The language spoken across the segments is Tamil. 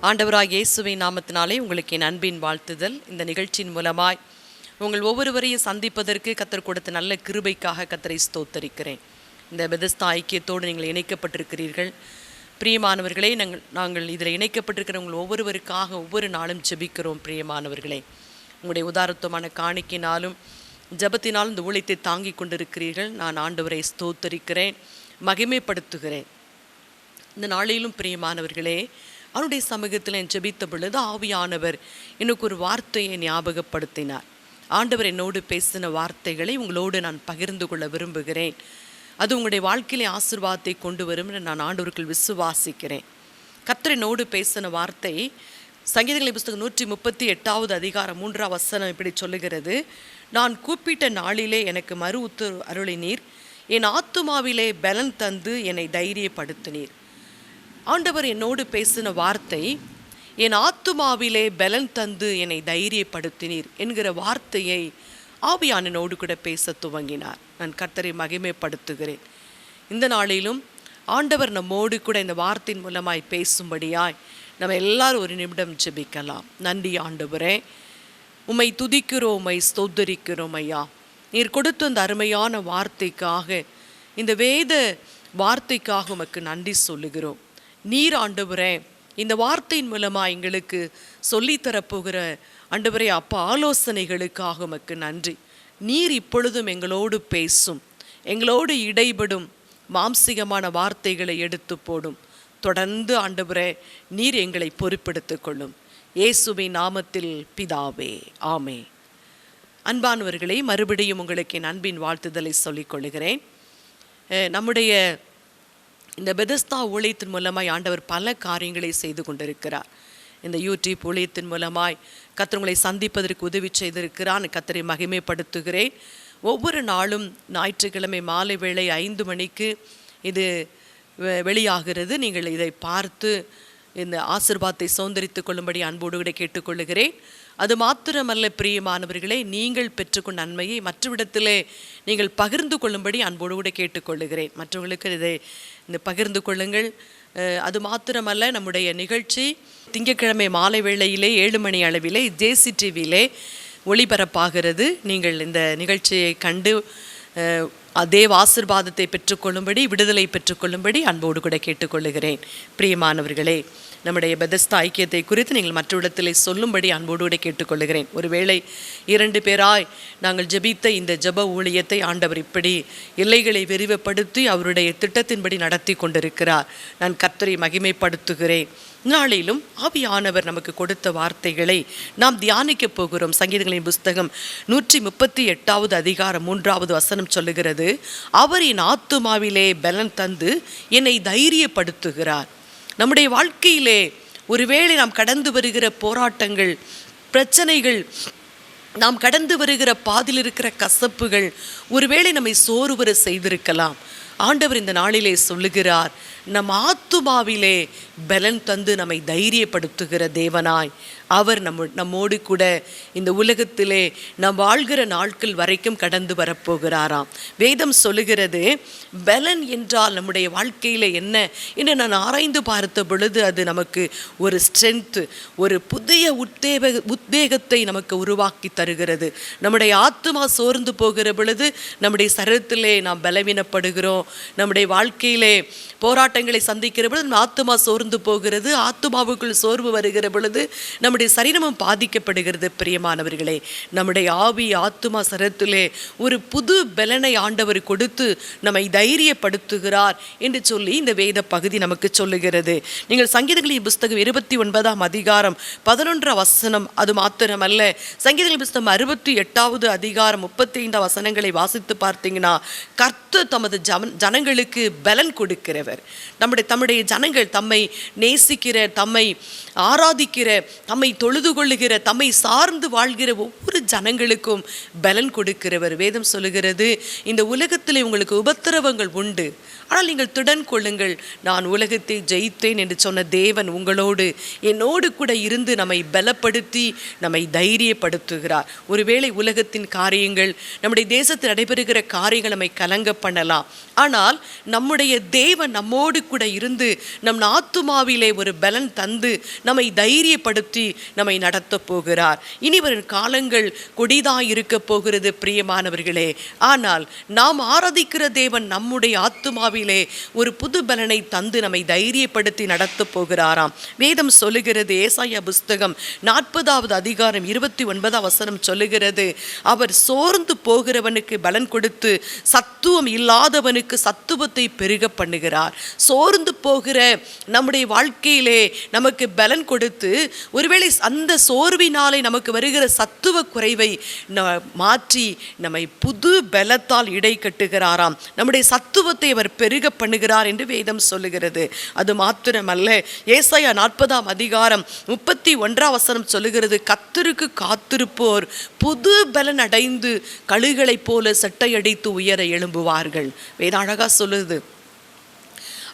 ஆண்டவராகிய இயேசுவின் நாமத்தினாலே உங்களுக்கு என் அன்பின் வாழ்த்துதல். இந்த நிகழ்ச்சியின் மூலமாய் உங்கள் ஒவ்வொருவரையும் சந்திப்பதற்கு கர்த்தர் கொடுத்த நல்ல கிருபைக்காக கர்த்தரை ஸ்தோத்தரிக்கிறேன். இந்த பெதஸ்தா ஐக்கியத்தோடு நீங்கள் இணைக்கப்பட்டிருக்கிறீர்கள். பிரியமானவர்களே, நாங்கள் இதில் இணைக்கப்பட்டிருக்கிற உங்கள் ஒவ்வொருவருக்காக ஒவ்வொரு நாளும் ஜெபிக்கிறோம். பிரியமானவர்களே, உங்களுடைய உதாரத்துவமான காணிக்கினாலும் ஜெபத்தினாலும் இந்த ஊழியத்தை தாங்கி கொண்டிருக்கிறீர்கள். நான் ஆண்டவரை ஸ்தோத்தரிக்கிறேன், மகிமைப்படுத்துகிறேன். இந்த நாளிலும் பிரியமானவர்களே, அவனுடைய சமூகத்தில் ஜெபித்த பொழுது ஆவியானவர் எனக்கு ஒரு வார்த்தையை ஞாபகப்படுத்தினார். ஆண்டவர் என்னோடு பேசின வார்த்தைகளை உங்களோடு நான் பகிர்ந்து கொள்ள விரும்புகிறேன். அது உங்களுடைய வாழ்க்கையிலே ஆசீர்வாதத்தை கொண்டு வரும் என்று நான் ஆண்டவருக்குள் விசுவாசிக்கிறேன். கர்த்தர் என்னோடு பேசின வார்த்தை சங்கீதங்களின் புஸ்தகம் 138 அதிகாரம் 3 வசனம் இப்படி சொல்லுகிறது: நான் கூப்பிட்ட நாளிலே எனக்கு மறு உத்தரவு அருளினீர், என் ஆத்துமாவிலே பலன் தந்து என்னை தைரியப்படுத்தினீர். ஆண்டவர் என்னோடு பேசின வார்த்தை, என் ஆத்துமாவிலே பலன் தந்து என்னை தைரியப்படுத்தினீர் என்கிற வார்த்தையை ஆவியானோடு கூட பேச துவங்கினார். நான் கர்த்தரை மகிமைப்படுத்துகிறேன். இந்த நாளிலும் ஆண்டவர் நம்மோடு கூட இந்த வார்த்தையின் மூலமாய் பேசும்படியாய் நம்ம எல்லாரும் ஒரு நிமிடம் ஜெபிக்கலாம். நன்றி ஆண்டவரே, உம்மை துதிக்கிறோம், உம்மை ஸ்தோத்தரிக்கிறோம் ஐயா. நீர் கொடுத்த அந்த அருமையான வார்த்தைக்காக, இந்த வேத வார்த்தைக்காக உமக்கு நன்றி சொல்லுகிறோம். நீர் ஆண்டவரே இந்த வார்த்தையின் மூலமாக எங்களுக்கு சொல்லித்தரப்போகிற ஆண்டவரே அப்பா ஆலோசனைகளுக்காக உமக்கு நன்றி. நீர் இப்பொழுதும் எங்களோடு பேசும், எங்களோடு இடைபடும் மாம்சிகமான வார்த்தைகளை எடுத்து போடும். தொடர்ந்து ஆண்டவரே நீர் எங்களை பொறுப்பெடுத்து கொள்ளும். இயேசுவின் நாமத்தில் பிதாவே, ஆமே. அன்பானவர்களே, மறுபடியும் உங்களுக்கு என் அன்பின் வாழ்த்துதலை சொல்லிக் கொள்கிறேன். நம்முடைய இந்த பெதஸ்தா ஊழியத்தின் மூலமாய் ஆண்டவர் பல காரியங்களை செய்து கொண்டிருக்கிறார். இந்த யூடியூப் ஊழியத்தின் மூலமாய் கர்த்தர் உங்களை சந்திப்பதற்கு உதவி செய்திருக்கிறான். கர்த்தரை மகிமைப்படுத்துகிறேன். ஒவ்வொரு நாளும் ஞாயிற்றுக்கிழமை மாலை வேளை 5 மணிக்கு இது வெளியாகிறது. நீங்கள் இதை பார்த்து இந்த ஆசீர்வாதத்தை சுதந்தரித்து கொள்ளும்படி அன்போடு கூட கேட்டுக்கொள்ளுகிறேன். அது மாத்திரமல்ல பிரியமானவர்களே, நீங்கள் பெற்றுக்கொண்ட நன்மையை மற்றவிடத்திலே நீங்கள் பகிர்ந்து கொள்ளும்படி அன்போடு கூட கேட்டுக்கொள்ளுகிறேன். மற்றவர்களுக்கு இதை இந்த பகிர்ந்து கொள்ளுங்கள். அது மாத்திரமல்ல, நம்முடைய நிகழ்ச்சி திங்கட்கிழமை மாலை வேளையிலே 7 மணி அளவிலே JCTVயிலே ஒளிபரப்பாகிறது. நீங்கள் இந்த நிகழ்ச்சியை கண்டு தேவ ஆசீர்வாதத்தை பெற்றுக்கொள்ளும்படி, விடுதலை பெற்றுக்கொள்ளும்படி அன்போடு கூட கேட்டுக்கொள்ளுகிறேன். பிரியமானவர்களே, நம்முடைய பெதஸ்தா ஐக்கியத்தை குறித்து நீங்கள் மற்ற இடத்திலே சொல்லும்படி அன்போடு கூட கேட்டுக்கொள்ளுகிறேன். ஒருவேளை 2 பேராய் நாங்கள் ஜெபித்த இந்த ஜெப ஊழியத்தை ஆண்டவர் இப்படி எல்லைகளை விரிவுபடுத்தி அவருடைய திட்டத்தின்படி நடத்தி கொண்டிருக்கிறார். நான் கர்த்தரை மகிமைப்படுத்துகிறேன். நாளிலும் ஆவியானவர் நமக்கு கொடுத்த வார்த்தைகளை நாம் தியானிக்க போகிறோம். சங்கீதங்களின் புஸ்தகம் 138 அதிகாரம் 3 வசனம் சொல்லுகிறது: அவர் என் ஆத்துமாவிலே பலன் தந்து என்னை தைரியப்படுத்துகிறார். நம்முடைய வாழ்க்கையிலே ஒருவேளை நாம் கடந்து வருகிற போராட்டங்கள், பிரச்சனைகள், நாம் கடந்து வருகிற பாதில் இருக்கிற கசப்புகள் ஒருவேளை நம்மை சோர்வுற செய்திருக்கலாம். ஆண்டவர் இந்த நாளிலே சொல்லுகிறார், நம் ஆத்துமாவிலே பலன் தந்து நம்மை தைரியப்படுத்துகிற தேவனாய் அவர் நம்மோடு கூட இந்த உலகத்திலே நாம் வாழ்கிற நாட்கள் வரைக்கும் கடந்து வரப்போகிறாராம். வேதம் சொல்லுகிறது, பலன் என்றால் நம்முடைய வாழ்க்கையில் என்ன என்று நான் ஆராய்ந்து பார்த்த பொழுது அது நமக்கு ஒரு ஸ்ட்ரென்த், ஒரு புதிய உத்வேகத்தை நமக்கு உருவாக்கி தருகிறது. நம்முடைய ஆத்துமா சோர்ந்து போகிற பொழுது நம்முடைய சரீரத்திலே நாம் பலவீனப்படுகிறோம். நம்முடைய வாழ்க்கையிலே போராட்டங்களை சந்திக்கிற பொழுது நம்ம ஆத்துமா சோர்ந்து போகிறது. ஆத்துமாவுக்குள் சோர்வு வருகிற பொழுது நம்முடைய சரீரமும் பாதிக்கப்படுகிறது. பிரியமானவர்களே, நம்முடைய ஆவி ஆத்துமா சரீரத்திலே ஒரு புது பலனை ஆண்டவர் கொடுத்து நம்மை தைரியப்படுத்துகிறார் என்று சொல்லி இந்த வேத பகுதி நமக்கு சொல்லுகிறது. நீங்கள் சங்கீதங்களின் புஸ்தகம் 29 அதிகாரம் 11 வசனம், அது மாத்திரமல்ல, சங்கீதங்களின் புஸ்தகம் 68 அதிகாரம் 35 வசனங்களை வாசித்து பார்த்தீங்கன்னா, கர்த்தர் தமது ஜனங்களுக்கு பலன் கொடுக்கிறவர். தம்முடைய ஜனங்கள் தம்மை நேசிக்கிற, தம்மை ஆராதிக்கிற, தம்மை தொழுது கொள்ளுகிற, தம்மை சார்ந்து வாழ்கிற ஒவ்வொரு ஜனங்களுக்கும் பலன் கொடுக்கிறவர். வேதம் சொல்லுகிறது, இந்த உலகத்திலே உங்களுக்கு உபத்திரவங்கள் உண்டு, ஆனால் நீங்கள் திடன் கொள்ளுங்கள், நான் உலகத்தை ஜெயித்தேன் என்று சொன்ன தேவன் உங்களோடு என்னோடு கூட இருந்து நம்மை பலப்படுத்தி நம்மை தைரியப்படுத்துகிறார். ஒருவேளை உலகத்தின் காரியங்கள், நம்முடைய தேசத்தில் நடைபெறுகிற காரியங்கள் நம்மை கலங்க பண்ணலாம். ஆனால் நம்முடைய தேவன் நம்மோடு கூட இருந்து நம் ஆத்துமாவிலே ஒரு பலன் தந்து நம்மை தைரியப்படுத்தி நம்மை நடத்த போகிறார். இனி வரும் காலங்கள் கொடிதாய் இருக்க போகிறது பிரியமானவர்களே. ஆனால் நாம் ஆராதிக்கிற தேவன் நம்முடைய ஆத்துமாவிலே ஒரு புது பலனை தந்து நம்மை தைரியப்படுத்தி நடத்த போகிறாராம். வேதம் சொல்லுகிறது, ஏசாயா புஸ்தகம் 40வது அதிகாரம் 29ஆம் வசனம் சொல்லுகிறது, அவர் சோர்ந்து போகிறவனுக்கு பலன் கொடுத்து சத்துவம் இல்லாதவனுக்கு சத்துவத்தை பெருக பண்ணுகிறார். சோர்ந்து போகிற நம்முடைய வாழ்க்கையிலே நமக்கு பலன் கொடுத்து, ஒருவேளை அந்த சோர்வினாலே நமக்கு வருகிற சத்துவ குறைவை மாற்றி நம்மை புது பலத்தால் இடை கட்டுகிறாராம். நம்முடைய சத்துவத்தை அவர் பெருக பண்ணுகிறார் என்று வேதம் சொல்லுகிறது. அது மாத்திரமல்ல, ஏசாயா 40ஆம் அதிகாரம் 31ஆம் வசனம் சொல்லுகிறது, கர்த்தருக்கு காத்திருப்போர் புது பலன் அடைந்து கழுகளைப் போல சட்டையடித்து உயர எழும்புவார்கள். வேதம் அழகா சொல்லுது,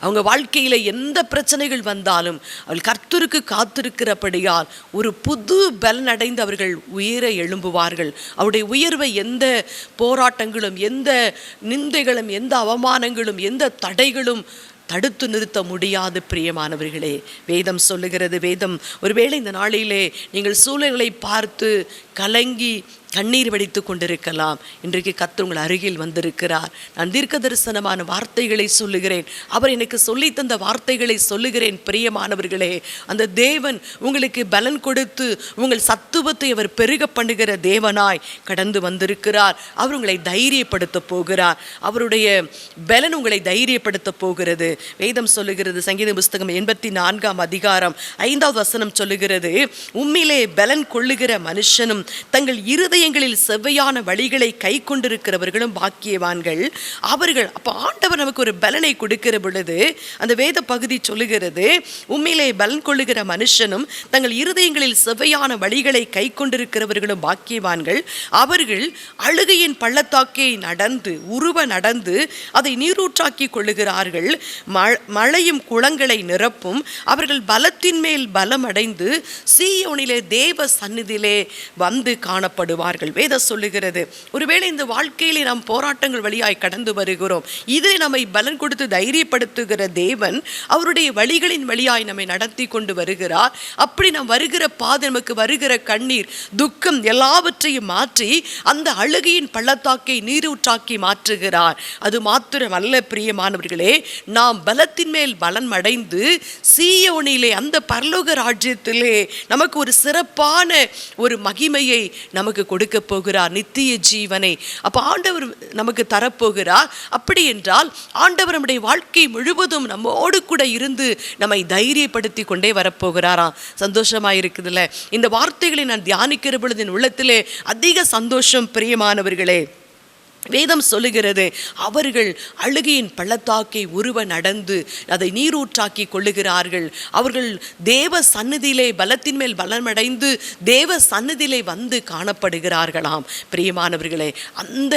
அவங்க வாழ்க்கையில் எந்த பிரச்சனைகள் வந்தாலும் அவள் கர்த்தருக்கு காத்திருக்கிறபடியால் ஒரு புது பலன் அடைந்து அவர்கள் உயர எழும்புவார்கள். அவருடைய உயர்வை எந்த போராட்டங்களும், எந்த நிந்தைகளும், எந்த அவமானங்களும், எந்த தடைகளும் தடுத்து நிறுத்த முடியாது பிரியமானவர்களே. வேதம் சொல்லுகிறது, வேதம் ஒருவேளை இந்த நாளிலே நீங்கள் சூழல்களை பார்த்து கலங்கி கண்ணீர் வடித்து கொண்டிருக்கலாம். இன்றைக்கு கர்த்தர் உங்கள் அருகில் வந்திருக்கிறார். நான் தீர்க்க தரிசனமான வார்த்தைகளை சொல்லுகிறேன், அவர் எனக்கு சொல்லி தந்த வார்த்தைகளை சொல்லுகிறேன். பிரியமானவர்களே, அந்த தேவன் உங்களுக்கு பலன் கொடுத்து உங்கள் சத்துவத்தை அவர் பெருக பண்ணுகிற தேவனாய் கடந்து வந்திருக்கிறார். அவர் உங்களை தைரியப்படுத்த போகிறார். அவருடைய பலன் உங்களை தைரியப்படுத்த போகிறது. வேதம் சொல்லுகிறது, சங்கீத புஸ்தகம் 84ஆம் அதிகாரம் 5வது வசனம் சொல்லுகிறது, உம்மிலே பலன் கொள்ளுகிற மனுஷனும் தங்கள் இருதயங்களில் செவ்வையான வழிகளை கை கொண்டிருக்கிறவர்களும் பாக்கியவான்கள் அவர்கள். அப்போ ஆண்டவர் நமக்கு ஒரு பலனை கொடுக்கிற பொழுது அந்த வேத பகுதி சொல்லுகிறது, உம்மிலே பலன் கொள்ளுகிற மனுஷனும் தங்கள் இருதயங்களில் செவ்வையான வழிகளை கை கொண்டிருக்கிறவர்களும் பாக்கியவான்கள் அவர்கள் அழுகையின் பள்ளத்தாக்கை நடந்து அதை நீரூற்றாக்கி கொள்ளுகிறார்கள். மழையும் குளங்களை நிரப்பும். அவர்கள் பலத்தின் மேல் பலம் அடைந்து சீயோனிலே தேவ சந்நிதியிலே வந்து காணப்படுவார்கள். வேதம் சொல்லுகிறது, ஒருவேளை இந்த வாழ்க்கையிலே நாம் போராட்டங்கள் வழியாய் கடந்து வருகிறோம். இதை நம்மை பலன் கொடுத்து தைரியப்படுத்துகிற தேவன் அவருடைய வழிகளின் வழியாய் நம்மை நடத்தி கொண்டு வருகிறார். அப்படி நாம் வருகிற பாதை, நமக்கு வருகிற கண்ணீர், துக்கம் எல்லாவற்றையும் மாற்றி அந்த அழுகையின் பள்ளத்தாக்கை நீரூற்றாக்கி மாற்றுகிறார். அது மாத்திரம் அல்ல பிரியமானவர்களே, நாம் பலத்தின் மேல் பலன் அடைந்து சீயோனிலே அந்த பரலோக ராஜ்யத்திலே நமக்கு ஒரு சிறப்பான ஒரு மகிமையை நமக்கு கொடுக்க போகிறார், நித்திய ஜீவனை. அப்போ ஆண்டவர் நமக்கு தரப்போகிறார். அப்படி என்றால் ஆண்டவர் நம்முடைய வாழ்க்கை முழுவதும் நம்மோடு கூட இருந்து நம்மை தைரியப்படுத்தி கொண்டே வரப்போகிறாராம். சந்தோஷமாக இருக்குதுல்ல? இந்த வார்த்தைகளை நான் தியானிக்கிற பொழுது என் உள்ளத்திலே அதிக சந்தோஷம் பிரியமானவர்களே. வேதம் சொல்லுகிறது, அவர்கள் அழுகையின் பள்ளத்தாக்கை உருவ நடந்து அதை நீரூற்றாக்கி கொள்ளுகிறார்கள். அவர்கள் தேவ சந்நிதியிலே பலத்தின் மேல் பலமடைந்து தேவ சந்நிதியிலே வந்து காணப்படுகிறார்களாம். பிரியமானவர்களே, அந்த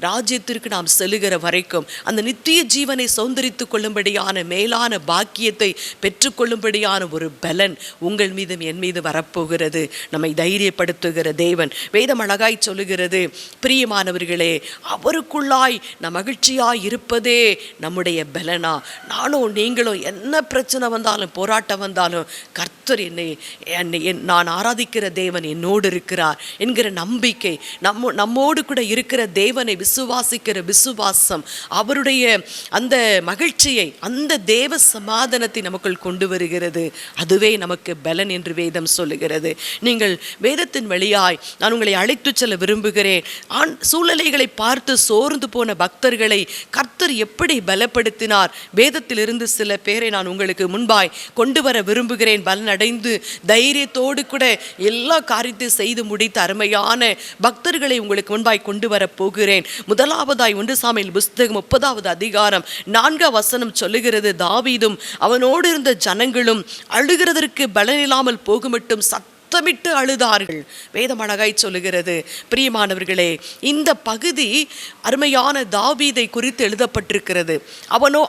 ராஜ்யத்திற்கு நாம் செல்லுகிற வரைக்கும் அந்த நித்திய ஜீவனை சௌந்தரித்து கொள்ளும்படியான மேலான பாக்கியத்தை பெற்றுக்கொள்ளும்படியான ஒரு பலன் உங்கள் மீதும் என் மீது வரப்போகிறது. நம்மை தைரியப்படுத்துகிற தேவன். வேதம் அழகாய் சொல்லுகிறது, பிரியமானவர்களே, அவருக்குள்ளாய் நம் மகிழ்ச்சியாய் இருப்பதே நம்முடைய பலனா. நானும் நீங்களும் என்ன பிரச்சனை வந்தாலும், போராட்டம் வந்தாலும், கர்த்தர் என்னை நான் ஆராதிக்கிற தேவன் என்னோடு இருக்கிறார் என்கிற நம்பிக்கை, நம்மோடு கூட இருக்கிற தேவனை விசுவாசிக்கிற விசுவாசம், அவருடைய அந்த மகிழ்ச்சியை, அந்த தேவ சமாதானத்தை நமக்குள் கொண்டு வருகிறது. அதுவே நமக்கு பலன் என்று வேதம் சொல்லுகிறது. நீங்கள் வேதத்தின் வழியாய் நான் உங்களை அழைத்து செல்ல விரும்புகிறேன். சூழ்நிலைகளை பார்த்து சோர்ந்து போன பக்தர்களை கர்த்தர் எப்படி பலப்படுத்தினார், வேதத்திலிருந்து சில பேரை நான் உங்களுக்கு முன்பாய் கொண்டு வர விரும்புகிறேன். பலனடைந்து தைரியத்தோடு கூட எல்லா காரியத்தையும் செய்து முடித்த அருமையான பக்தர்களை உங்களுக்கு முன்பாய் கொண்டு வர போகிறேன். முதலாவதாய் 1 சாமுவேல் புஸ்தகம் 30வது அதிகாரம் 4ஆம் வசனம் சொல்லுகிறது, தாவீதும் அவனோடு இருந்த ஜனங்களும் அழுகிறதற்கு பலனில்லாமல் போகுமட்டும் சத்தமிட்டு அழுதார்கள். வேதம் அழகாய் சொல்லுகிறது. பிரியமானவர்களே, இந்த பகுதி அருமையான தாவீதை குறித்து எழுதப்பட்டிருக்கிறது.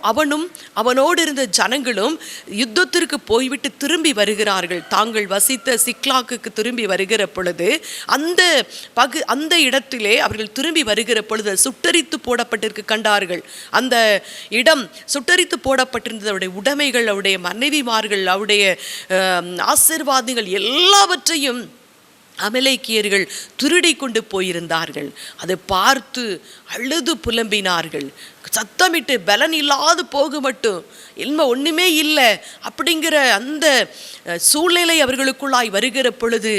அவனும் அவனோடு இருந்த ஜனங்களும் யுத்தத்திற்கு போய்விட்டு திரும்பி வருகிறார்கள். தாங்கள் வசித்த சிக்லாக்குக்கு திரும்பி வருகிற பொழுது அந்த இடத்திலே அவர்கள் திரும்பி வருகிற பொழுது சுட்டரித்து போடப்பட்டிருக்கு கண்டார்கள். அந்த இடம் சுட்டரித்து போடப்பட்டிருந்தது. அவருடைய உடைமைகள், அவருடைய மனைவிமார்கள், அவருடைய ஆசீர்வாதங்கள் எல்லாவற்றையும் அமலேக்கியர்கள் திருடி கொண்டு போயிருந்தார்கள். அதை பார்த்து அழுது புலம்பினார்கள். சத்தமிட்டு பலன் இல்லாது போக மட்டும் ஒன்றுமே இல்லை அப்படிங்கிற அந்த சூழ்நிலை அவர்களுக்குள்ளாய் வருகிற பொழுது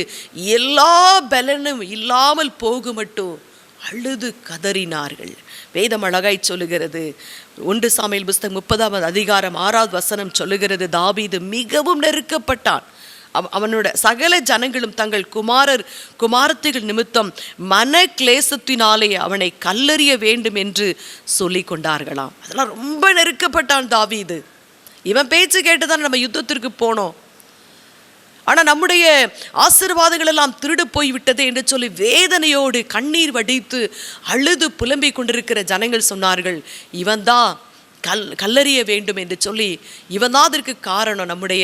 எல்லா பலனும் இல்லாமல் போக மட்டும் அழுது கதறினார்கள். வேதம் அழகாய் சொல்லுகிறது. 1 சாமுவேல் புஸ்தகம் 30ஆம் அதிகாரம் 6வது வசனம் சொல்லுகிறது, தாவீது மிகவும் நெருக்கப்பட்டான். அவனோட சகல ஜனங்களும் தங்கள் குமாரத்திகள் நிமித்தம் மன கிளேசத்தினாலே அவனை கல்லெறிய வேண்டும் என்று சொல்லி கொண்டார்களாம். அதெல்லாம் ரொம்ப நெருக்கப்பட்டான் தாவீது. இவன் பேச்சு கேட்டுதான் நம்ம யுத்தத்திற்கு போனோம். ஆனால் நம்முடைய ஆசீர்வாதங்கள் எல்லாம் திருடு போய்விட்டது என்று சொல்லி வேதனையோடு கண்ணீர் வடித்து அழுது புலம்பிக் கொண்டிருக்கிற ஜனங்கள் சொன்னார்கள், இவன்தான் கல்லறிய வேண்டும் என்று சொல்லி, இவன்தான் அதற்கு காரணம், நம்முடைய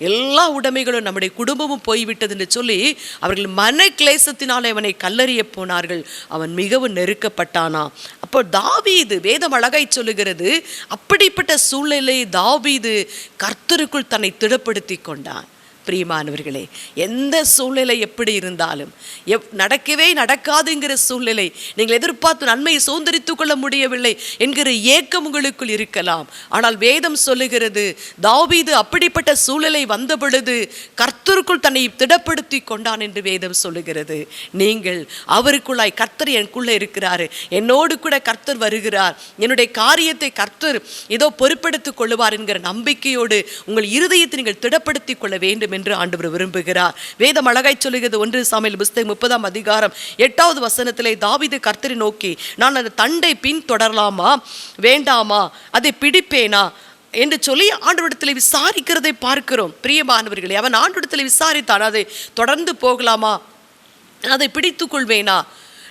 எல்லா உடைமைகளும் நம்முடைய குடும்பமும் போய்விட்டது என்று சொல்லி அவர்கள் மன கிளேசத்தினாலே அவனை கல்லறிய போனார்கள். அவன் மிகவும் நெருக்கப்பட்டானா. அப்போ தாவீது, வேதம் அழகாய் சொல்லுகிறது, அப்படிப்பட்ட சூழ்நிலை தாவீது கர்த்தருக்குள் தன்னை திடப்படுத்தி கொண்டான். பிரியமானவர்களே, எந்த சூழ்நிலை எப்படி இருந்தாலும், நடக்கவே நடக்காதுங்கிற சூழ்நிலை, நீங்கள் எதிர்பார்த்து நன்மையை சுதந்திரித்துக் கொள்ள முடியவில்லை என்கிற ஏக்கம் உங்களுக்குள் இருக்கலாம். ஆனால் வேதம் சொல்லுகிறது, தாவீது அப்படிப்பட்ட சூழ்நிலை வந்த பொழுது கர்த்தருக்குள் தன்னை திடப்படுத்தி கொண்டான் என்று வேதம் சொல்லுகிறது. நீங்கள் அவருக்குள்ளாய், கர்த்தர் எனக்குள்ளே இருக்கிறாரு, என்னோடு கூட கர்த்தர் வருகிறார், என்னுடைய காரியத்தை கர்த்தர் ஏதோ பொறுப்பெடுத்துக் கொள்ளுவார் என்கிற நம்பிக்கையோடு உங்கள் இருதயத்தை நீங்கள் திடப்படுத்திக் கொள்ள வேண்டும் என்று ஆண்டவர் விரும்புகிறார். வேதம் அழகாய் சொல்லுகிறது. 1 சாமுவேல் புஸ்தகம் 30ஆம் அதிகாரம் 8வது வசனத்திலே தாவீது கர்த்தரை நோக்கி, நான் அந்த தண்டை பின் தொடரலாமா வேண்டாமா, அதை பிடிப்பேனா என்று சொல்லி ஆண்டவரிடத்தில் விசாரிக்கிறதை பார்க்கிறோம். பிரியமானவர்களே, அவன் ஆண்டவரிடத்தில் விசாரித்தான், அதை தொடர்ந்து போகலாமா, அதை பிடித்துக் கொள்வேனா,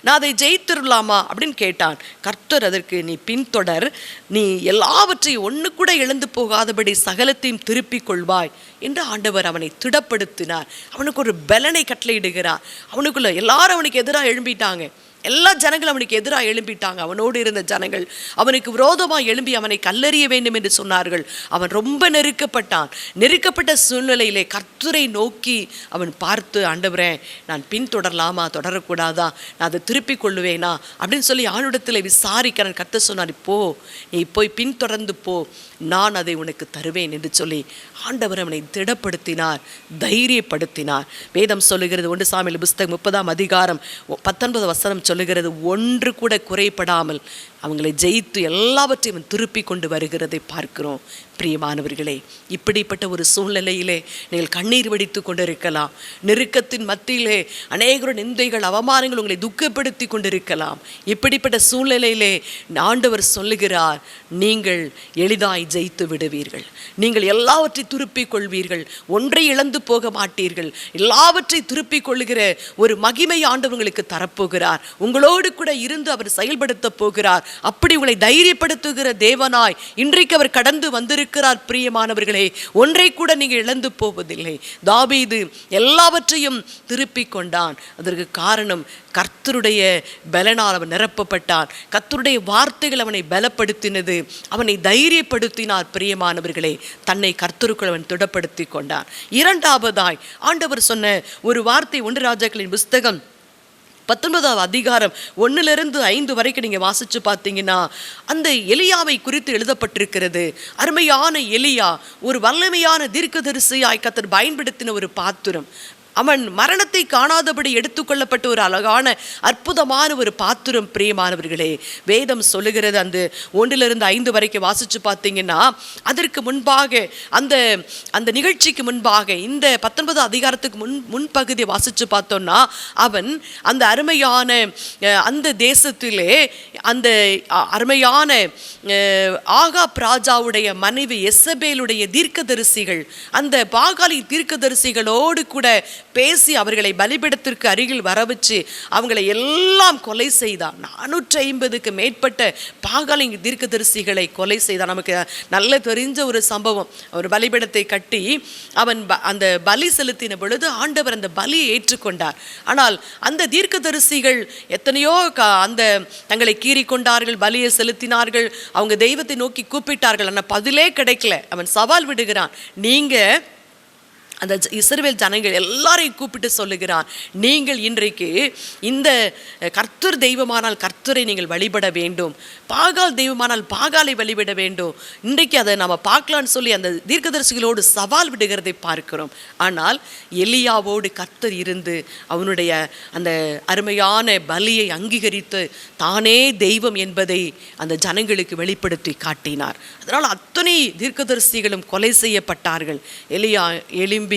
நான் அதை ஜெயித்திரலாமா அப்படின்னு கேட்டான். கர்த்தர் அதற்கு, நீ பின்தொடர், நீ எல்லாவற்றையும் ஒன்று கூட இழந்து போகாதபடி சகலத்தையும் திருப்பிக் கொள்வாய் என்று ஆண்டவர் அவனை திடப்படுத்தினார். அவனுக்கு ஒரு பலனை கட்டளையிடுகிறார். அவனுக்குள்ள எல்லாரும் அவனுக்கு எதிராக எழும்பிட்டாங்க. எல்லா ஜனங்களும் அவனுக்கு எதிராக எழும்பிட்டாங்க. அவனோடு இருந்த ஜனங்கள் அவனுக்கு விரோதமாக எழும்பி அவனை கல்லெறிய வேண்டும் என்று சொன்னார்கள். அவன் ரொம்ப நெருக்கப்பட்ட சூழ்நிலையிலே கர்த்தரை நோக்கி அவன் பார்த்து, ஆண்டவரே, நான் பின்தொடரலாமா தொடரக்கூடாதா, நான் அதை திருப்பிக் கொள்ளுவேனா அப்படின்னு சொல்லி ஆண்டவரிடத்தில் விசாரிக்கிறான். கர்த்தர் சொன்னார், போ, நீ போய் பின்தொடர்ந்து போ, நான் அதை உனக்கு தருவேன் என்று சொல்லி ஆண்டவர் அவனை திடப்படுத்தினார், தைரியப்படுத்தினார். வேதம் சொல்லுகிறது. 1 சாமுவேல் புஸ்தகம் 30ஆம் அதிகாரம் 19வது வசனம் சொல்லுகிறது, ஒன்று கூட குறைபடாமல் அவங்களை ஜெயித்து எல்லாவற்றையும் திருப்பி கொண்டு வருகிறதை பார்க்கிறோம். பிரியமானவர்களே, இப்படிப்பட்ட ஒரு சூழ்நிலையிலே நீங்கள் கண்ணீர் வடித்து கொண்டிருக்கலாம். நெருக்கத்தின் மத்தியிலே அநேக நிந்தைகள், அவமானங்கள் உங்களை துக்கப்படுத்தி கொண்டிருக்கலாம். இப்படிப்பட்ட சூழ்நிலையிலே ஆண்டவர் சொல்லுகிறார், நீங்கள் எளிதாய் ஜெயித்து விடுவீர்கள், நீங்கள் எல்லாவற்றை திருப்பிக் கொள்வீர்கள், ஒன்றை இழந்து போக மாட்டீர்கள், எல்லாவற்றை திருப்பிக் கொள்ளுகிற ஒரு மகிமை ஆண்டவர் உங்களுக்கு தரப்போகிறார். உங்களோடு கூட இருந்து அவர் செயல்படுத்த போகிறார். அப்படி உங்களை தைரியப்படுத்துகிற தேவனாய் இன்றைக்கு அவர் கடந்து வந்திருக்கிறார். பிரியமானவர்களே, ஒன்றை கூட நீங்கள் இழந்து போவதில்லை. தாவீது எல்லாவற்றையும் திருப்பிக் கொண்டான். அதற்கு காரணம் கர்த்தருடைய பலனால் அவன் நிரப்பப்பட்டான். கர்த்தருடைய வார்த்தைகள் அவனை பலப்படுத்தினது, அவனை தைரியப்படுத்தினார். பிரியமானவர்களே, தன்னை கர்த்தருக்குள் அவன் திடப்படுத்தி கொண்டான். இரண்டாவதாய் ஆண்டவர் சொன்ன ஒரு வார்த்தை 1 ராஜாக்களின் புஸ்தகம் 19ஆம் அதிகாரம் 1லிருந்து 5 வரைக்கும் நீங்கள் வாசித்து பார்த்தீங்கன்னா, அந்த எலியாவை குறித்து எழுதப்பட்டிருக்கிறது. அருமையான எலியா ஒரு வல்லமையான தீர்க்கதரிசியாய் கர்த்தர் பயன்படுத்தின ஒரு பாத்திரம். அவன் மரணத்தை காணாதபடி எடுத்துக்கொள்ளப்பட்ட ஒரு அழகான அற்புதமான ஒரு பாத்திரம். பிரியமானவர்களே, வேதம் சொல்லுகிறது. அந்த 1லிருந்து 5 வரைக்கும் வாசித்து பார்த்தீங்கன்னா, அதற்கு முன்பாக அந்த நிகழ்ச்சிக்கு முன்பாக இந்த 19ஆம் அதிகாரத்துக்கு முன்பகுதியை வாசித்து பார்த்தோம்னா, அவன் அந்த அருமையான அந்த தேசத்திலே அந்த அருமையான ஆகாப் ராஜாவுடைய மனைவி எசபேலுடைய தீர்க்கதரிசிகள், அந்த பாகாலி தீர்க்கதரிசிகளோடு கூட பேசி அவர்களை பலிபீடத்திற்கு அருகில் வர வச்சு அவங்களை எல்லாம் கொலை செய்தான். 450க்கு மேற்பட்ட பாகாலின் தீர்க்கதரிசிகளை கொலை செய்தான். நமக்கு நல்ல தெரிஞ்ச ஒரு சம்பவம். ஒரு பலிபீடத்தை கட்டி அவன் அந்த பலி செலுத்தின பொழுது ஆண்டவர் அந்த பலியை ஏற்றுக்கொண்டார். ஆனால் அந்த தீர்க்கதரிசிகள் எத்தனையோ அந்த தங்களை கீறி கொண்டார்கள், பலியை செலுத்தினார்கள், அவங்க தெய்வத்தை நோக்கி கூப்பிட்டார்கள். ஆனால் பதிலே கிடைக்கல. அவன் சவால் விடுகிறான். நீங்க அந்த இஸ்ரவேல் ஜனங்கள் எல்லாரையும் கூப்பிட்டு சொல்லுகிறான், நீங்கள் இன்றைக்கு இந்த கர்த்தர் தெய்வமானால் கர்த்தரை நீங்கள் வழிபட வேண்டும், பாகால் தெய்வமானால் பாகாலை வழிபட வேண்டும். இன்றைக்கு அதை நம்ம பார்க்கலான்னு சொல்லி அந்த தீர்க்கதரிசிகளோடு சவால் விடுகிறதை பார்க்கிறோம். ஆனால் எலியாவோடு கர்த்தர் இருந்து அவனுடைய அந்த அருமையான பலியை அங்கீகரித்து தானே தெய்வம் என்பதை அந்த ஜனங்களுக்கு வெளிப்படுத்தி காட்டினார். அதனால் அத்தனை தீர்க்கதரிசிகளும் கொலை செய்யப்பட்டார்கள். எலியா எழும்பி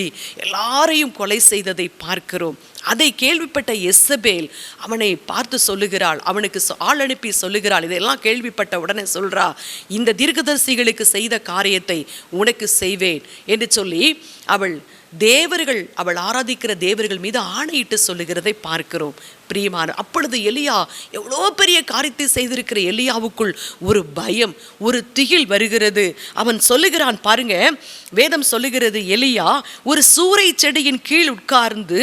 எல்லாரையும் கொலை செய்ததை பார்க்கிறோம். அதை கேள்விப்பட்ட எசபேல் அவனை பார்த்து சொல்லுகிறாள், அவனுக்கு ஆள் அனுப்பி சொல்லுகிறாள். இதெல்லாம் கேள்விப்பட்ட உடனே சொல்றா, இந்த தீர்க்கதரிசிகளுக்கு செய்த காரியத்தை உனக்கு செய்வேன் என்று சொல்லி அவள் ஆராதிக்கிற தேவர்கள் மீது ஆணையிட்டு சொல்லுகிறதை பார்க்கிறோம். பிரியமான, அப்பொழுது எலியா எவ்வளோ பெரிய காரியத்தை செய்திருக்கிற எலியாவுக்குள் ஒரு பயம், ஒரு திகில் வருகிறது. அவன் சொல்லுகிறான் பாருங்க, வேதம் சொல்லுகிறது, எலியா ஒரு சூரை செடியின் கீழ் உட்கார்ந்து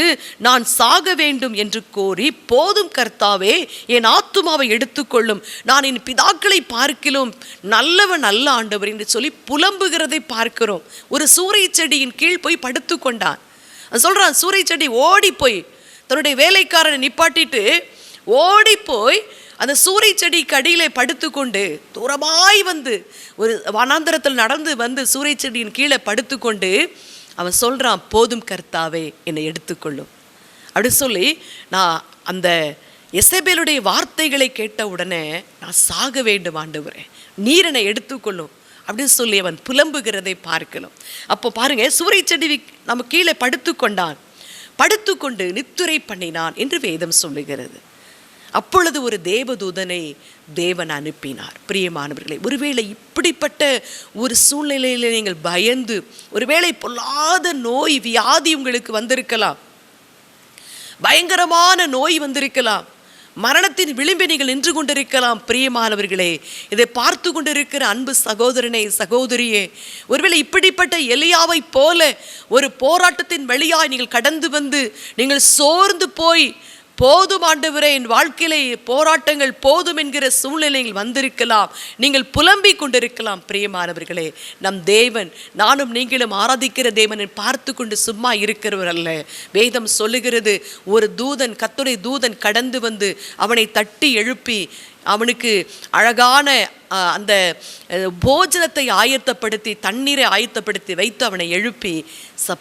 நான் சாக வேண்டும் என்று கோரி, போதும் கர்த்தாவே என் ஆத்துமாவை எடுத்துக்கொள்ளும், நான் என் பிதாக்களை பார்க்கிலும் நல்லவன் அல்ல ஆண்டவர் என்று சொல்லி புலம்புகிறதை பார்க்கிறோம். ஒரு சூரை செடியின் கீழ் போய் படுத்து கொண்டான். சொல்றான், சூரை செடி ஓடி போய் தன்னுடைய வேலைக்காரனை நிப்பாட்டிட்டு ஓடி போய் அந்த சூரை செடிக்கு அடியிலே படுத்து கொண்டு தூரமாய் வந்து ஒரு வனாந்தரத்தில் நடந்து வந்து சூரை செடியின் கீழே படுத்து கொண்டு அவன் சொல்றான், போதும் கர்த்தாவே என்னை எடுத்துக்கொள்ளும் அப்படி சொல்லி, நான் அந்த எசபேலுடைய வார்த்தைகளை கேட்ட உடனே நான் சாக வேண்டும் ஆண்டவரே, நீர் என்னை எடுத்துக்கொள்ளும் அப்படின்னு சொல்லி அவன் புலம்புகிறதை பார்க்கலாம். அப்போ பாருங்க, சூரை செடி நம்ம கீழே படுத்து கொண்டான், படுத்துக்கொண்டு நித்துரை பண்ணினான் என்று வேதம் சொல்லுகிறது. அப்பொழுது ஒரு தேவதூதனை தேவன் அனுப்பினார். பிரியமானவர்களே, ஒருவேளை இப்படிப்பட்ட ஒரு சூழ்நிலையில நீங்கள் பயந்து, ஒருவேளை பொல்லாத நோய் வியாதி உங்களுக்கு வந்திருக்கலாம், பயங்கரமான நோய் வந்திருக்கலாம், மரணத்தின் விளிம்பை நீங்கள் நின்று கொண்டிருக்கலாம். பிரியமானவர்களே, இதை பார்த்து கொண்டிருக்கிற அன்பு சகோதரனே, சகோதரியே, ஒருவேளை இப்படிப்பட்ட எலியாவை போல ஒரு போராட்டத்தின் வழியாய் நீங்கள் கடந்து வந்து நீங்கள் சோர்ந்து போய், போதும் ஆண்டவரே என் வாழ்க்கையிலே போராட்டங்கள் போதும் என்கிற சூழ்நிலையில் வந்திருக்கலாம், நீங்கள் புலம்பிக் கொண்டிருக்கலாம். பிரியமானவர்களே, நம் தேவன், நானும் நீங்களும் ஆராதிக்கிற தேவனை பார்த்து கொண்டு சும்மா இருக்கிறவர் அல்ல. வேதம் சொல்லுகிறது, ஒரு தூதன், கர்த்தருடைய தூதன் கடந்து வந்து அவனை தட்டி எழுப்பி அவனுக்கு அழகான அந்த போஜனத்தை ஆயத்தப்படுத்தி, தண்ணீரை ஆயத்தப்படுத்தி வைத்து அவனை எழுப்பி,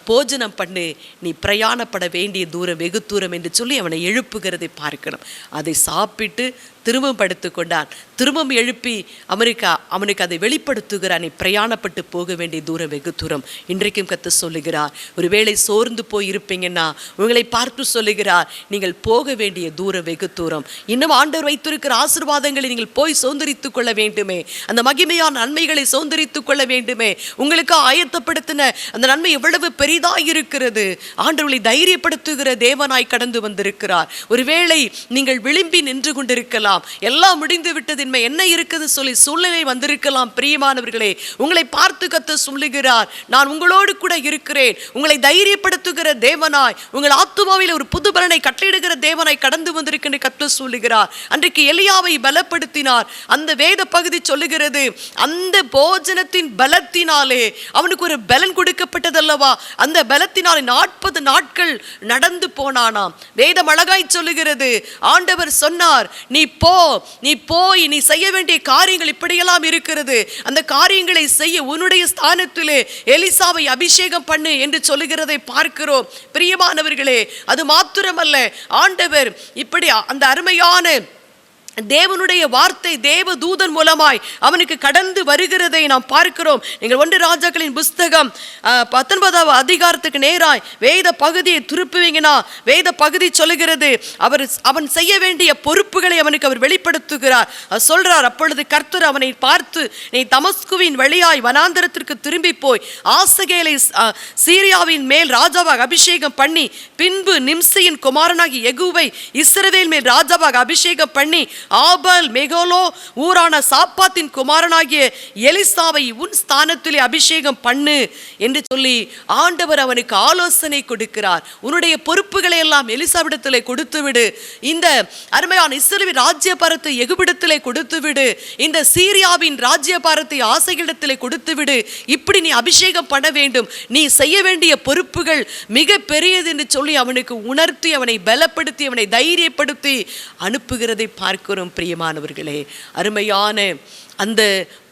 போஜனம் பண்ணு, நீ பிரயாணப்பட வேண்டிய தூரம் வெகு தூரம் என்று சொல்லி அவனை எழுப்புகிறதை பார்க்கணும். அதை சாப்பிட்டு திரும்பவும் படுத்து கொண்டான். திரும்பவும் எழுப்பி அவனுக்கு அதை வெளிப்படுத்துகிறான், நீ பிரயாணப்பட்டு போக வேண்டிய தூரம் வெகு தூரம். இன்றைக்கும் கர்த்தர் சொல்லுகிறார், ஒருவேளை சோர்ந்து போய் இருப்பீங்கன்னா உங்களை பார்த்து சொல்லுகிறார், நீங்கள் போக வேண்டிய தூரம் வெகு தூரம். இன்னும் ஆண்டவர் வைத்திருக்கிற ஆசீர்வாதங்களை நீங்கள் போய் சுதந்தரித்துக் கொள்ள வேண்டுமே, அந்த மகிமையான நன்மைகளை சுதந்தரித்துக் கொள்ள வேண்டுமே. உங்களுக்கு ஆயத்தப்படுத்தின அந்த நன்மை எவ்வளவு பெரிதாய் இருக்கிறது. ஆண்டவரை தைரியப்படுத்துகிற தேவனாய் கடந்து வந்திருக்கிறார். ஒருவேளை நீங்கள் விளிம்பி நின்று கொண்டிருக்கலாம், எல்லாம் முடிந்து விட்டது, என்ன இருக்குது சொல்லி சூழ்நிலை வந்திருக்கலாம். பிரியமானவர்களே, உங்களை பார்த்து கர்த்தர் சொல்லுகிறார், நான் உங்களோடு கூட இருக்கிறேன், உங்களை தைரியப்படுத்துகிற தேவனாய், உங்கள் ஆத்துமாவில் ஒரு புது பலனை கட்டளையிடுகிற தேவனாய் கடந்து வந்திருக்கின்ற கர்த்தர் சொல்லுகிறார். அன்றைக்கு எலியாவை பலப்படுத்தினார். அந்த வேத பகுதி சொல்லுகிறது, அந்த போஜனத்தின் பலத்தினாலே அவனுக்கு ஒரு பலன் கொடுக்கப்பட்டதல்லவா, அந்த பலத்தினாலே 40 நாட்கள் நடந்து போனானாம். வேதம் அழகாய் சொல்லுகிறது, ஆண்டவர் சொன்னார், நீ போய் நீ செய்ய வேண்டிய காரியங்கள் இப்படியெல்லாம் இருக்கிறது, அந்த காரியங்களை செய்ய உன்னுடைய ஸ்தானத்திலே எலிசாவை அபிஷேகம் பண்ணு என்று சொல்லுகிறதை பார்க்கிறோம். பிரியமானவர்களே, அது மாத்திரமல்ல, ஆண்டவர் இப்படி அந்த அருமையான தேவனுடைய வார்த்தை தேவ தூதன் மூலமாய் அவனுக்கு கடந்து வருகிறதை நாம் பார்க்கிறோம். நீங்கள் 1 ராஜாக்களின் புஸ்தகம் 19ஆம் அதிகாரத்துக்கு நேராய் வேத பகுதியை திருப்புவீங்கன்னா வேத பகுதி சொல்லுகிறது, அவன் செய்ய வேண்டிய பொறுப்புகளை அவனுக்கு அவர் வெளிப்படுத்துகிறார். சொல்றார், அப்பொழுது கர்த்தர் அவனை பார்த்து, நீ தமஸ்குவின் வழியாய் வனாந்தரத்திற்கு திரும்பி போய் ஆசகேலை சீரியாவின் மேல் ராஜாவாக அபிஷேகம் பண்ணி, பின்பு நிம்சியின் குமாரனாகி யெகூவை இஸ்ரவேல் மேல் ராஜாவாக அபிஷேகம் பண்ணி, ஆபல் மெகோலோ ஊரான சாப்பாத்தின் குமாரனாகிய எலிசாவை உன் ஸ்தானத்திலே அபிஷேகம் பண்ணு என்று சொல்லி ஆண்டவர் அவனுக்கு ஆலோசனை கொடுக்கிறார். உன்னுடைய பொறுப்புகளை எல்லாம் எலிசாவிடத்திலே கொடுத்து விடு, இந்த அருமையான இஸ்ரவேல் ராஜ்யபாரத்தை யெகூவிடத்திலே கொடுத்து விடு, இந்த சீரியாவின் ராஜ்யபாரத்தை ஆசைகளிடத்திலே கொடுத்து விடு, இப்படி நீ அபிஷேகம் பண்ண வேண்டும், நீ செய்ய வேண்டிய பொறுப்புகள் மிக பெரியது என்று சொல்லி அவனுக்கு உணர்த்தி அவனை பலப்படுத்தி அவனை தைரியப்படுத்தி அனுப்புகிறதை பார்க்கிறோம். பிரியமானவர்களே, அருமையான அந்த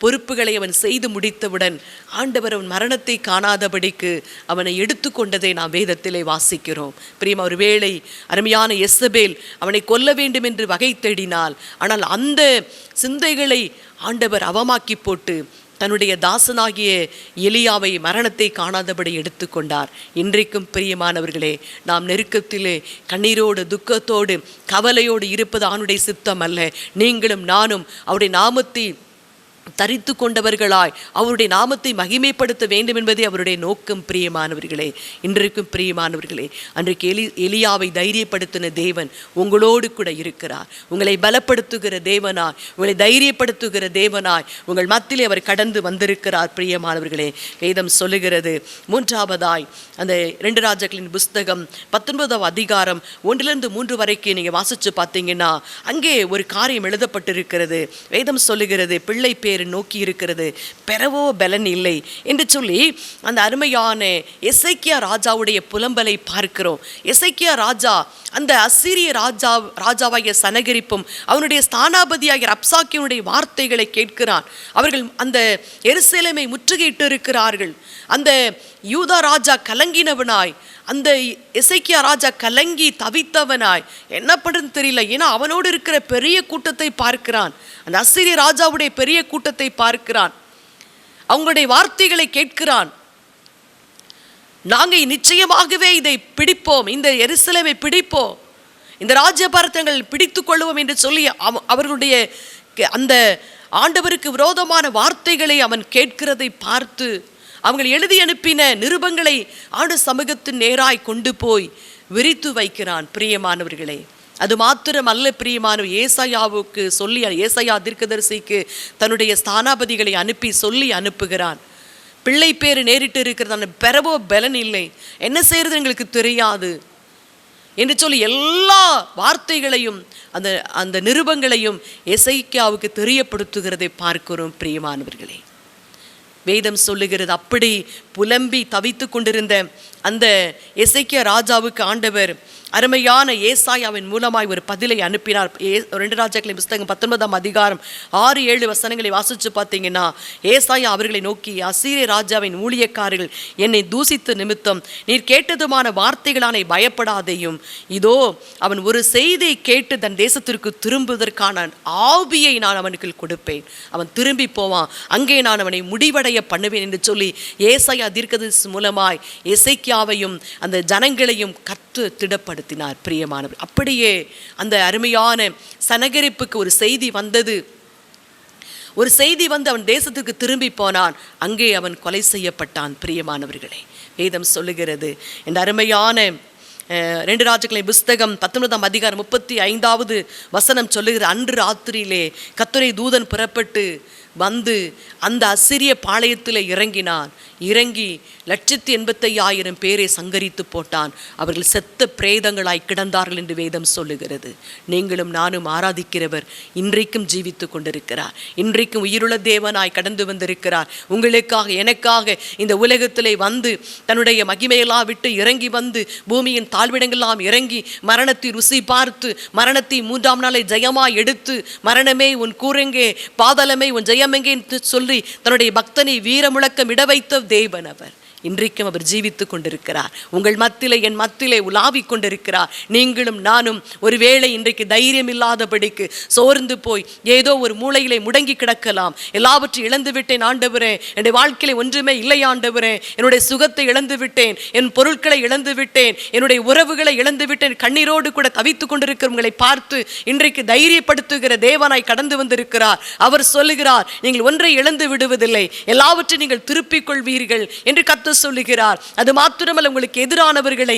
பொறுப்புகளை அவன் செய்து முடித்தவுடன் ஆண்டவர் அவன் மரணத்தை காணாதபடிக்கு அவனை எடுத்துக்கொண்டதை நாம் வேதத்திலே வாசிக்கிறோம். பிரியமா, ஒரு வேளை அருமையான எசபேல் அவனை கொல்ல வேண்டும் என்று வகை தேடினாள். ஆனால் அந்த சிந்தைகளை ஆண்டவர் அவமாக்கி போட்டு தன்னுடைய தாசனாகிய எலியாவை மரணத்தை காணாதபடி எடுத்துக்கொண்டார். இன்றைக்கும் பிரியமானவர்களே, நாம் நெருக்கத்திலே கண்ணீரோடு துக்கத்தோடு கவலையோடு இருப்பது ஆணுடைய சித்தம் அல்ல. நீங்களும் நானும் அவருடைய நாமத்தை தரித்து கொண்டவர்களாய் அவருடைய நாமத்தை மகிமைப்படுத்த வேண்டும் என்பதே அவருடைய நோக்கம். பிரியமானவர்களே, இன்றைக்கும் பிரியமானவர்களே, அன்றைக்கு எலியாவை தைரியப்படுத்தின தேவன் உங்களோடு கூட இருக்கிறார். உங்களை பலப்படுத்துகிற தேவனாய், உங்களை தைரியப்படுத்துகிற தேவனாய் உங்கள் மத்தியிலே அவர் கடந்து வந்திருக்கிறார். பிரியமானவர்களே, வேதம் சொல்லுகிறது, 3ஆவதாய் அந்த 2 ராஜாக்களின் புஸ்தகம் 19ஆம் அதிகாரம் 1-3 வரைக்கும் நீங்கள் வாசித்து பார்த்தீங்கன்னா அங்கே ஒரு காரியம் எழுதப்பட்டிருக்கிறது. வேதம் சொல்லுகிறது, பிள்ளை பேர் நோக்கி இருக்கிறது, பெறவோ பலன் இல்லை என்று சொல்லி அந்த அருமையான எசேக்கியா ராஜாவுடைய புலம்பலை பார்க்கிறோம். எசேக்கியா ராஜா அந்த அசீரிய ராஜாவாகிய சனகரிப்பும் அவனுடைய ஸ்தானாபதியாகிய ரப்சாக்கியனுடைய வார்த்தைகளை கேட்கிறான். அவர்கள் அந்த எருசலேமை முற்றுகையிட்டு இருக்கிறார்கள். அந்த யூதா ராஜா கலங்கினவனாய், அந்த எசேக்கியா ராஜா கலங்கி தவித்தவனாய், என்ன பண்ணுறதுன்னு தெரியல. ஏன்னா அவனோடு இருக்கிற பெரிய கூட்டத்தை பார்க்கிறான், அந்த அசீரிய ராஜாவுடைய பெரிய கூட்டத்தை பார்க்கிறான், அவங்களுடைய வார்த்தைகளை கேட்கிறான். நாங்கள் நிச்சயமாகவே இதை பிடிப்போம், இந்த எருசலேமை பிடிப்போம், இந்த ராஜ்யபாரத்தங்கள் பிடித்து கொள்வோம் என்று சொல்லி அவர்களுடைய அந்த ஆண்டவருக்கு விரோதமான வார்த்தைகளை அவன் கேட்கிறதை பார்த்து அவங்க எழுதி அனுப்பின நிருபங்களை ஆண்டு சமூகத்தின் நேராய் கொண்டு போய் விரித்து வைக்கிறான். பிரியமானவர்களே, அது மாத்திரம் அல்ல பிரியமானவர், ஏசாயாவுக்கு சொல்லி, ஏசாயா தீர்க்கதரிசிக்கு தன்னுடைய ஸ்தானாபதிகளை அனுப்பி சொல்லி அனுப்புகிறான். பிள்ளை பேர் நேரிட்டு இருக்கிறது, பெறவோ பலன் இல்லை, என்ன செய்யறது எங்களுக்கு தெரியாது என்று சொல்லி எல்லா வார்த்தைகளையும் அந்த நிருபங்களையும் எசேக்கியாவுக்கு தெரியப்படுத்துகிறதை பார்க்கிறோம். பிரியமானவர்களே, வேதம் சொல்லுகிறது, அப்படி புலம்பி தவித்து கொண்டிருந்த அந்த எசேக்கியா ராஜாவுக்கு ஆண்டவர் அருமையான ஏசாயாவின் மூலமாய் ஒரு பதிலை அனுப்பினார். 2 ராஜாக்களின் புஸ்தகம் 19ஆம் அதிகாரம் 6-7 வசனங்களை வாசித்து பார்த்தீங்கன்னா, ஏசாயா அவர்களை நோக்கி, அசீரிய ராஜாவின் ஊழியக்காரர்கள் என்னை தூசித்த நிமித்தம் நீர் கேட்டதுமான வார்த்தைகளானை பயப்படாதேயும், இதோ அவன் ஒரு செய்தியை கேட்டு தன் தேசத்திற்கு திரும்புவதற்கான ஆவியை நான் அவனுக்கு கொடுப்பேன், அவன் திரும்பி போவான், அங்கே நான் அவனை முடிவடைய பண்ணுவேன் என்று சொல்லி ஏசாயா தீர்க்கதரிசி மூலமாய் எசேக்கியாவையும் அந்த ஜனங்களையும் திடப்படுத்தினார். பிரியமானவர், அப்படியே அந்த அருமையான சனகரிப்புக்கு ஒரு செய்தி வந்தது. ஒரு செய்தி வந்து அவன் தேசத்துக்கு திரும்பி போனான், அங்கே அவன் கொலை செய்யப்பட்டான். பிரியமானவர்களே, வேதம் சொல்லுகிறது, இந்த அருமையான 2 ராஜாக்களின் புஸ்தகம் 19ஆம் அதிகாரம் 35வது வசனம் சொல்லுகிற, அன்று ராத்திரியிலே கர்த்தருடைய தூதன் புறப்பட்டு வந்து அந்த அசிரிய பாளையத்தில் இறங்கினான். இறங்கி 185,000 பேரை சங்கரித்து போட்டான். அவர்கள் செத்த பிரேதங்களாய் கிடந்தார்கள் என்று வேதம் சொல்லுகிறது. நீங்களும் நானும் ஆராதிக்கிறவர் இன்றைக்கும் ஜீவித்து கொண்டிருக்கிறார். இன்றைக்கும் உயிருள்ள தேவனாய் கடந்து வந்திருக்கிறார். உங்களுக்காக எனக்காக இந்த உலகத்திலே வந்து தன்னுடைய மகிமையெல்லாம் விட்டு இறங்கி வந்து பூமியின் தாழ்விடங்கள்லாம் இறங்கி மரணத்தை ருசி பார்த்து மரணத்தை 3ஆம் நாளை ஜெயமாய் எடுத்து, மரணமே உன் கூரெங்கே, பாதாளமே உன் ஜெயமெங்கே என்று சொல்லி தன்னுடைய பக்தனை வீர முழக்கம் இட வைத்த தேவன் அவர். இன்றைக்கும் அவர் ஜீவித்து கொண்டிருக்கிறார். உங்கள் மத்தியிலே, என் மத்தியிலே உலாவிக் கொண்டிருக்கிறார். நீங்களும் நானும் ஒருவேளை இன்றைக்கு தைரியம் இல்லாதபடிக்கு சோர்ந்து போய் ஏதோ ஒரு மூலையிலே முடங்கி கிடக்கலாம். எல்லாவற்றையும் இழந்து விட்டேன் ஆண்டவரே, என்னுடைய வாழ்க்கையில ஒன்றுமே இல்லை ஆண்டவரே, என்னுடைய சுகத்தை இழந்து விட்டேன், என் பொருட்களை இழந்து விட்டேன், என்னுடைய உறவுகளை இழந்து விட்டேன், கண்ணீரோடு கூட தவித்துக் கொண்டிருக்கிறவங்களை பார்த்து இன்றைக்கு தைரியப்படுத்துகிற தேவனாய் கடந்து வந்திருக்கிறார். அவர் சொல்லுகிறார், நீங்கள் ஒன்றை இழந்து விடுவதில்லை, எல்லாவற்றையும் நீங்கள் திருப்பிக் கொள்வீர்கள் என்று கர்த்தர் சொல்லுகிறார். அது மாத்திரமல்ல, உங்களுக்கு எதிரானவர்களை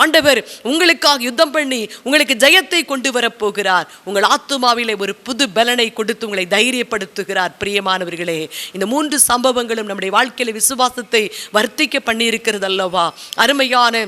ஆண்டவர் உங்களுக்காக யுத்தம் பண்ணி உங்களுக்கு ஜெயத்தை கொண்டு வரப்போகிறார். உங்கள் ஆத்துமாவிலே ஒரு புது பலனை கொடுத்து உங்களை தைரியப்படுத்துகிறார். பிரியமானவர்களே, இந்த 3 சம்பவங்களும் நம்முடைய வாழ்க்கையில விசுவாசத்தை வர்த்திக்க பண்ணி இருக்கிறது அல்லவா? அருமையான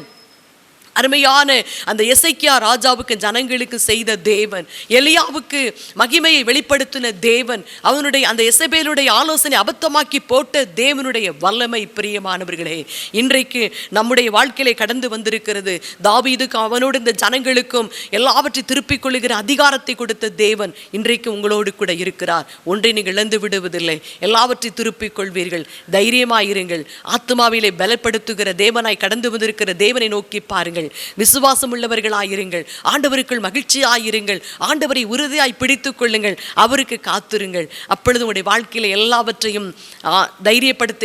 அந்த எசேக்கியா ராஜாவுக்கு ஜனங்களுக்கு செய்த தேவன், எலியாவுக்கு மகிமையை வெளிப்படுத்தின தேவன், அவனுடைய அந்த எசபேலுடைய ஆலோசனை அபத்தமாக்கி போட்ட தேவனுடைய வல்லமை பிரியமானவர்களே இன்றைக்கு நம்முடைய வாழ்க்கையிலே கடந்து வந்திருக்கிறது. தாவீதுக்கு அவனோடு இந்த ஜனங்களுக்கும் எல்லாவற்றையும் திருப்பிக் கொள்ளுகிற அதிகாரத்தை கொடுத்த தேவன் இன்றைக்கு உங்களோடு கூட இருக்கிறார். ஒன்றை நீங்கள் இழந்து விடுவதில்லை, எல்லாவற்றையும் திருப்பிக் கொள்வீர்கள். தைரியமாயிருங்கள். ஆத்மாவிலே பலப்படுத்துகிற தேவனாய் கடந்து வந்திருக்கிற தேவனை நோக்கி பாருங்கள். விசுவாசம் உள்ளவர்களாயிருங்கள். ஆண்டவருக்குள் மகிழ்ச்சியாயிருங்கள். ஆண்டவரை உறுதியாய் பிடித்துக் கொள்ளுங்கள். அவருக்கு காத்திருங்கள். அப்பொழுது உங்களுடைய வாழ்க்கையில எல்லாவற்றையும்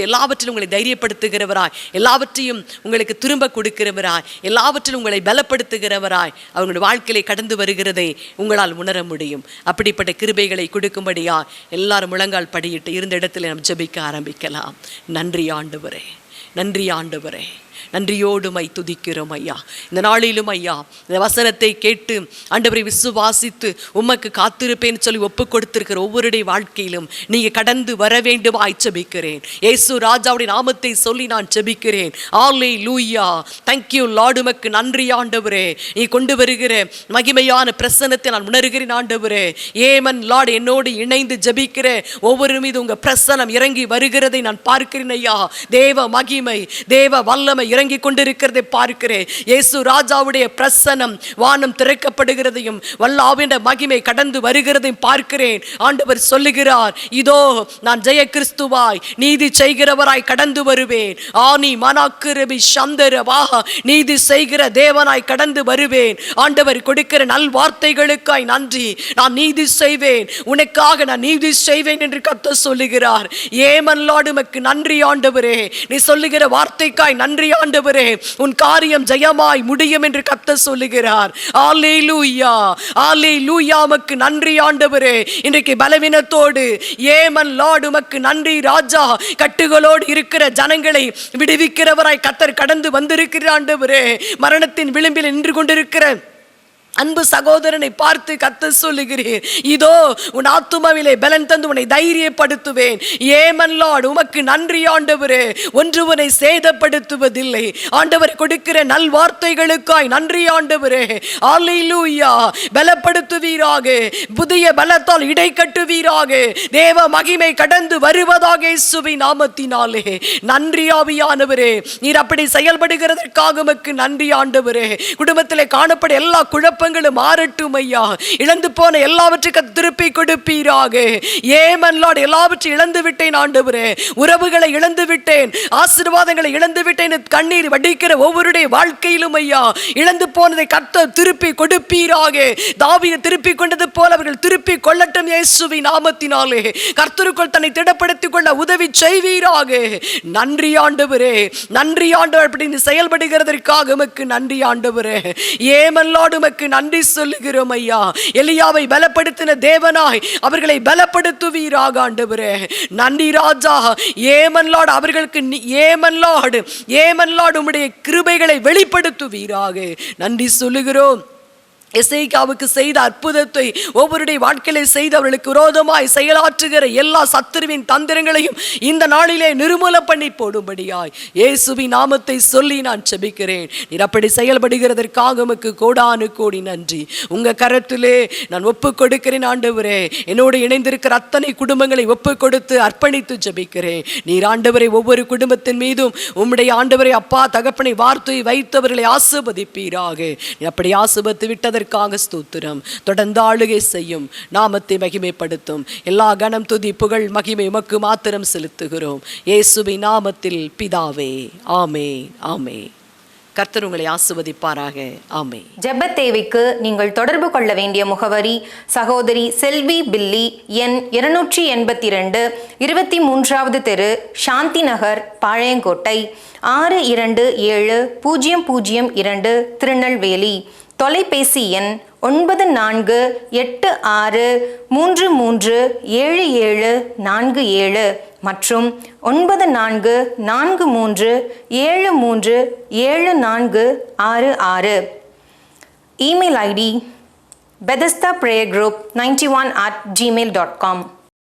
எல்லாவற்றிலும் உங்களை தைரியப்படுத்துகிறவராய், எல்லாவற்றையும் உங்களுக்கு திரும்ப கொடுக்கிறவராய், எல்லாவற்றிலும் உங்களை பலப்படுத்துகிறவராய் அவங்களுடைய வாழ்க்கையில கடந்து வருகிறதை உங்களால் உணர முடியும். அப்படிப்பட்ட கிருபைகளை கொடுக்கும்படியா எல்லாரும் முழங்கால் படியிட்டு இருந்த இடத்துல நாம் ஜெபிக்க ஆரம்பிக்கலாம். நன்றி ஆண்டவரே, நன்றி ஆண்டவரே, நன்றியோடு மை துதிக்கிறோம் ஐயா. இந்த நாளிலும் ஐயா இந்த வசனத்தை கேட்டு ஆண்டவரை விசுவாசித்து உமக்கு காத்திருப்பேன்னு சொல்லி ஒப்பு கொடுத்திருக்கிற ஒவ்வொருடைய வாழ்க்கையிலும் நீங்க கடந்து வர வேண்டும் ஜெபிக்கிறேன். இயேசு ராஜாவுடைய நாமத்தை சொல்லி நான் ஜெபிக்கிறேன். அல்லேலூயா. Thank you Lord. உமக்கு நன்றி ஆண்டவரே. நீ கொண்டு வருகிற மகிமையான பிரசன்னத்தை நான் உணர்கிறேன் ஆண்டவரே. ஏமன் லார்ட், என்னோடு இணைந்து ஜெபிக்கிற ஒவ்வொரு மீது உங்க பிரசன்னம் இறங்கி வருகிறதை நான் பார்க்கிறேன் ஐயா. தேவ மகிமை, தேவ வல்லமை இறங்கி கொண்டிருக்கிறதை பார்க்கிறேன். இயேசு ராஜாவுடைய பிரசன்னம் வானம் திறக்கப்படுகிறதையும் வல்லாவின் மகிமை கடந்து வருகிறதையும் பார்க்கிறேன். ஆண்டவர் சொல்லுகிறார், இதோ நான் ஜெய கிறிஸ்துவாய் நீதி செய்கிறவராய் கடந்து வருவேன். ஆனி மனாக்கிரபி சந்தரவா, நீதி செய்கிற தேவனாய் கடந்து வருவேன். ஆண்டவர் கொடுக்கிற நல் வார்த்தைகளுக்காய் நன்றி. நான் நீதி செய்வேன், உனக்காக நான் நீதி செய்வேன் என்று கர்த்தர் சொல்லுகிறார். ஏமன் லார்ட், உமக்கு நன்றி ஆண்டவரே. நீ சொல்லுகிற வார்த்தைக்காய் நன்றி ஆண்டவரே. உன் காரியம் ஜெயமாய் முடியும் என்று கர்த்தர் சொல்லுகிறார். அல்லேலூயா, அல்லேலூயா. உமக்கு நன்றி ஆண்டவரே. இன்றைக்கு பலவீனத்தோடு ஏமன் லார்ட், உமக்கு நன்றி ராஜா. கட்டுகளோடு இருக்கிற ஜனங்களை விடுவிக்கிறவராய் கர்த்தர் கடந்து வந்திருக்கிறார் ஆண்டவரே. மரணத்தின் விளிம்பில் நின்று கொண்டிருக்கிற அன்பு சகோதரனை பார்த்து கர்த்தர் சொல்லுகிறீர், இதோ உன் ஆத்துமாவிலே பலன் தந்து உன்னை தைரியப்படுத்துவேன். ஏமன் லார்ட், உமக்கு நன்றி ஆண்டவரே. ஒன்று உன்னை சேதப்படுத்துவதில்லை. ஆண்டவர் கொடுக்கிற நல் வார்த்தைகளுக்காய் நன்றி ஆண்டவரே. அல்லேலூயா. பலப்படுத்துவீராக, புதிய பலத்தால் இடை கட்டுவீராக. தேவ மகிமை கடந்து வருவதாக இயேசுவின் நாமத்தினாலே. நன்றி ஆவியானவரே. நீர் அப்படி செயல்படுகிறதற்காக உமக்கு நன்றி ஆண்டவரே. குடும்பத்திலே காணப்பட எல்லா குழப்பங்களும் மாறட்டும் ஐயா. இழந்து போன எல்லாவற்றுக்கும் திருப்பி கொடுப்பீராக. ஏமன் லார்ட், எல்லாவற்றையும் இழந்து விட்டேன் ஆண்டவரே. உறவுகளை இழந்து விட்டேன், ஆசீர்வாதங்களை இழந்து விட்டேன். கண்ணீர் வடிக்கிற ஒவ்வொருடைய வாழ்க்கையிலும் ஐயா இழந்து போனதை கர்த்தர் திருப்பி கொடுப்பீராக. தாவீது திருப்பி கொண்டது போல அவர்கள் திருப்பி கொள்ளட்டும் இயேசுவின் நாமத்தினாலே. கர்த்தருக்குள் தன்னை திடப்படுத்திக் கொள்ள உதவி செய்வீராக. நன்றி ஆண்டவரே, நன்றி ஆண்டவர். அப்படி செயல்படுகிறதற்காக உமக்கு நன்றி ஆண்டவரே. ஏமன் லார்ட், உமக்கு நன்றி சொல்லுகிறோம் ஐயா. எலியாவை பலப்படுத்தின தேவனாய் அவர்களை பலப்படுத்துவீராக ஆண்டவரே. நன்றி ராஜா. ஏமன் லார்ட், அவர்களுக்கு ஏமன் லார்ட் உம்முடைய கிருபைகளை வெளிப்படுத்துவீராக. நன்றி சொல்லுகிறோம். எசேக்கியாவுக்கு செய்த அற்புதத்தை ஒவ்வொருடைய வாழ்க்கையிலே செய்து அவர்களுக்கு விரோதமாய் செயலாற்றுகிற எல்லா சத்துருவின் தந்திரங்களையும் இந்த நாளிலே நிர்மூலம் பண்ணி போடும்படியாய் இயேசுவின் நாமத்தை சொல்லி நான் ஜெபிக்கிறேன். நீர் அப்படி செயல்படுகிறதற்காக உமக்கு கோடானு கோடி நன்றி. உங்க கரத்திலே நான் ஒப்பு கொடுக்கிறேன் ஆண்டவரே. என்னோடு இணைந்திருக்கிற அத்தனை குடும்பங்களை ஒப்பு கொடுத்து அர்ப்பணித்து ஜெபிக்கிறேன். நீர் ஆண்டவரை ஒவ்வொரு குடும்பத்தின் மீதும் உம்முடைய ஆண்டவரை அப்பா தகப்பனை வார்த்தை வைத்தவர்களை ஆசீர்வதிப்பீராக. அப்படி ஆசீர்வதித்து விட்டதற்கு அதற்காக ஸ்தோத்திரம். தொடர்ந்து ஆளுகை செய்யும், நாமத்தை மகிமைப்படுத்தும். எல்லா கனம் துதி புகழ் மகிமை உமக்கு மாத்திரம் செலுத்துகிறோம் இயேசுவின் நாமத்தில் பிதாவே. ஆமென், ஆமென். கர்த்தர் உங்களை ஆசீர்வதிப்பாராக. ஆமென். ஜெப தேவைக்கு நீங்கள் தொடர்பு கொள்ள வேண்டிய முகவரி: சகோதரி செல்வி பில்லி, எண் 282, 23வது தெரு, சாந்தி நகர், பாளையங்கோட்டை 627002, திருநெல்வேலி. தொலைபேசி எண் 9486337747 மற்றும் 9443737466. Email ID bethesdaprayergroup91@gmail.com.